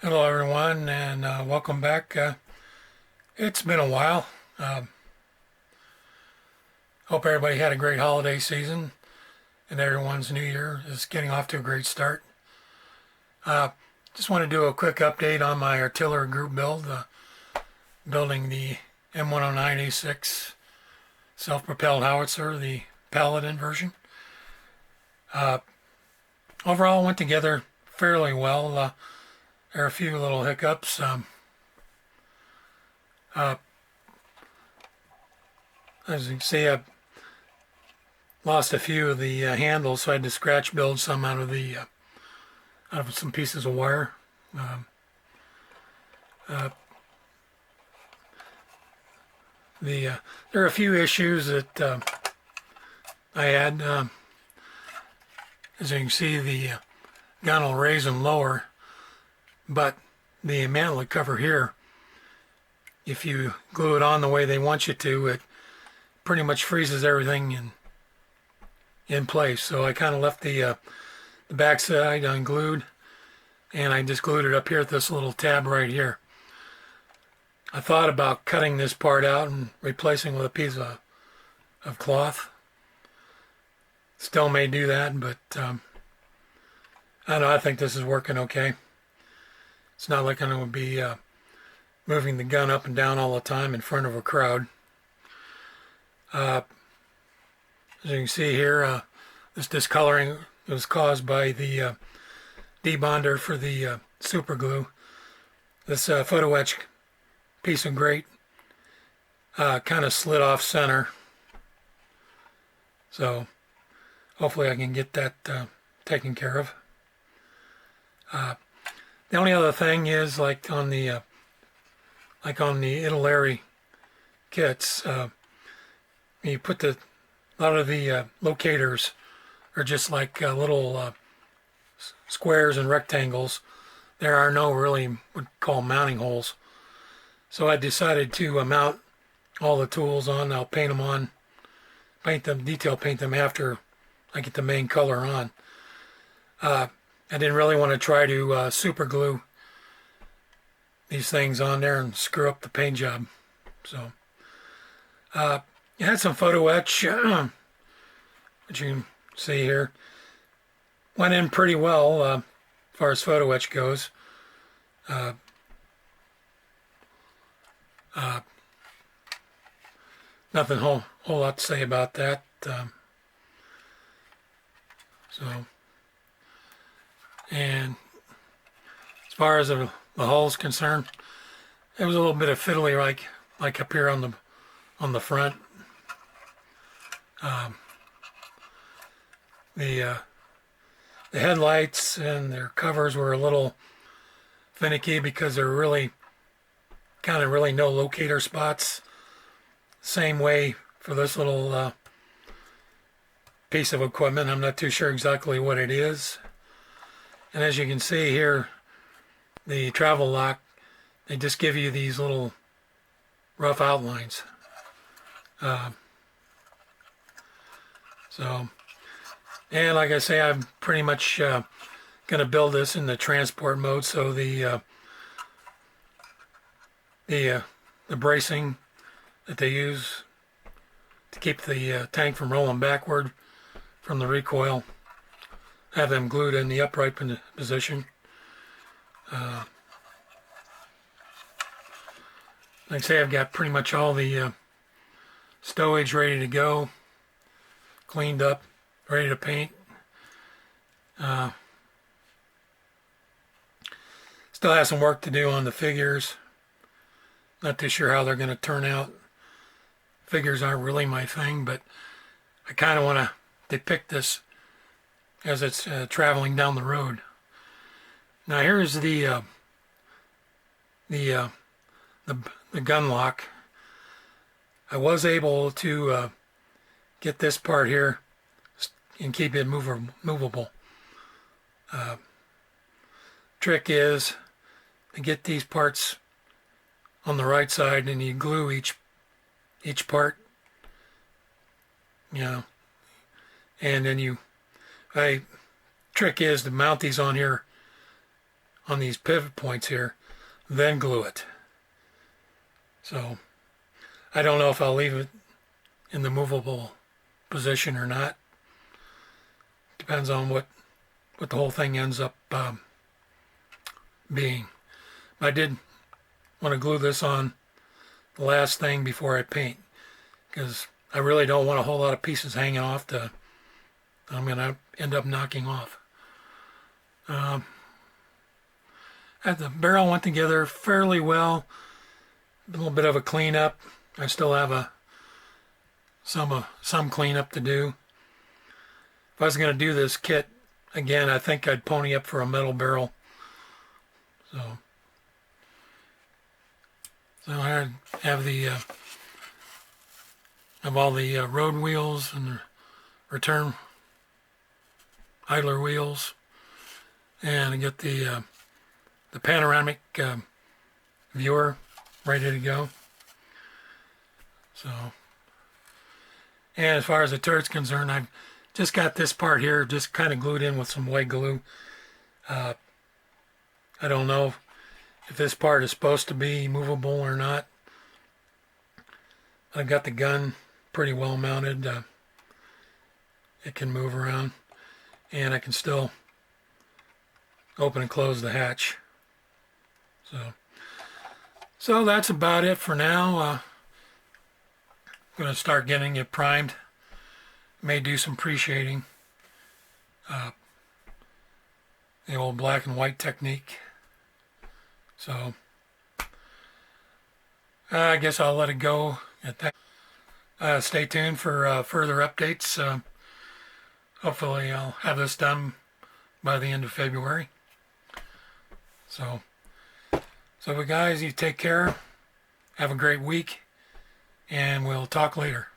Hello, everyone, and welcome back. It's been a while. Hope everybody had a great holiday season and everyone's new year is getting off to a great start. Uh, just want to do a quick update on my artillery group build, building the M109A6 self-propelled howitzer, the Paladin version. Uh, Overall, went together fairly well. There are a few little hiccups. Uh, as you can see, I lost a few of the handles, so I had to scratch build some out of some pieces of wire. Um, uh, there are a few issues that I had. As you can see, the gun will raise and lower, but the mantlet cover here, if you glue it on the way they want you to, it pretty much freezes everything in place. So I kind of left the back side unglued, and I just glued it up here at this little tab right here. I thought about cutting this part out and replacing with a piece of cloth. Still may do that, but I don't know, I think this is working okay. It's not like I'm going to be moving the gun up and down all the time in front of a crowd. As you can see here, this discoloring was caused by the debonder for the super glue. This photo etch piece of grate kind of slid off center, so hopefully I can get that taken care of. The only other thing is, like on the Italeri kits, you put a lot of the locators are just like little squares and rectangles. There are no really what we call mounting holes. So I decided to mount all the tools on. I'll paint them on, detail paint them after I get the main color on. I didn't really want to try to super glue these things on there and screw up the paint job. So it had some photo etch, which you can see here. Went in pretty well as far as photo etch goes. Nothing whole lot to say about that. And as far as the hull's concerned, it was a little bit of fiddly, like up here on the front. The headlights and their covers were a little finicky because there were really no locator spots. Same way for this little piece of equipment. I'm not too sure exactly what it is. And as you can see here, the travel lock, they just give you these little rough outlines. And like I say, I'm pretty much going to build this in the transport mode, so the bracing that they use to keep the tank from rolling backward from the recoil, have them glued in the upright position. Like I say, I've got pretty much all the stowage ready to go, cleaned up, ready to paint. Still have some work to do on the figures. Not too sure how they're going to turn out. Figures aren't really my thing, but I kind of want to depict this as it's traveling down the road. Now here's the gun lock. I was able to get this part here and keep it movable. Trick is to get these parts on the right side, and you glue each part, and then trick is to mount these on here on these pivot points here, then glue it. So I don't know if I'll leave it in the movable position or not. Depends on what the whole thing ends up being. I did want to glue this on the last thing before I paint, because I really don't want a whole lot of pieces hanging off I'm going to end up knocking off. The barrel went together fairly well. A little bit of a cleanup. I still have some cleanup to do. If I was going to do this kit again, I think I'd pony up for a metal barrel. So I have all the road wheels and the return idler wheels, and I get the panoramic viewer ready to go. So, and as far as the turret's concerned, I've just got this part here just kind of glued in with some white glue. I don't know if this part is supposed to be movable or not. I've got the gun pretty well mounted. It can move around, and I can still open and close the hatch. So that's about it for now. I'm going to start getting it primed. May do some pre-shading. The old black and white technique. So I guess I'll let it go at that. Stay tuned for further updates. Hopefully I'll have this done by the end of February. So guys, you take care. Have a great week, and we'll talk later.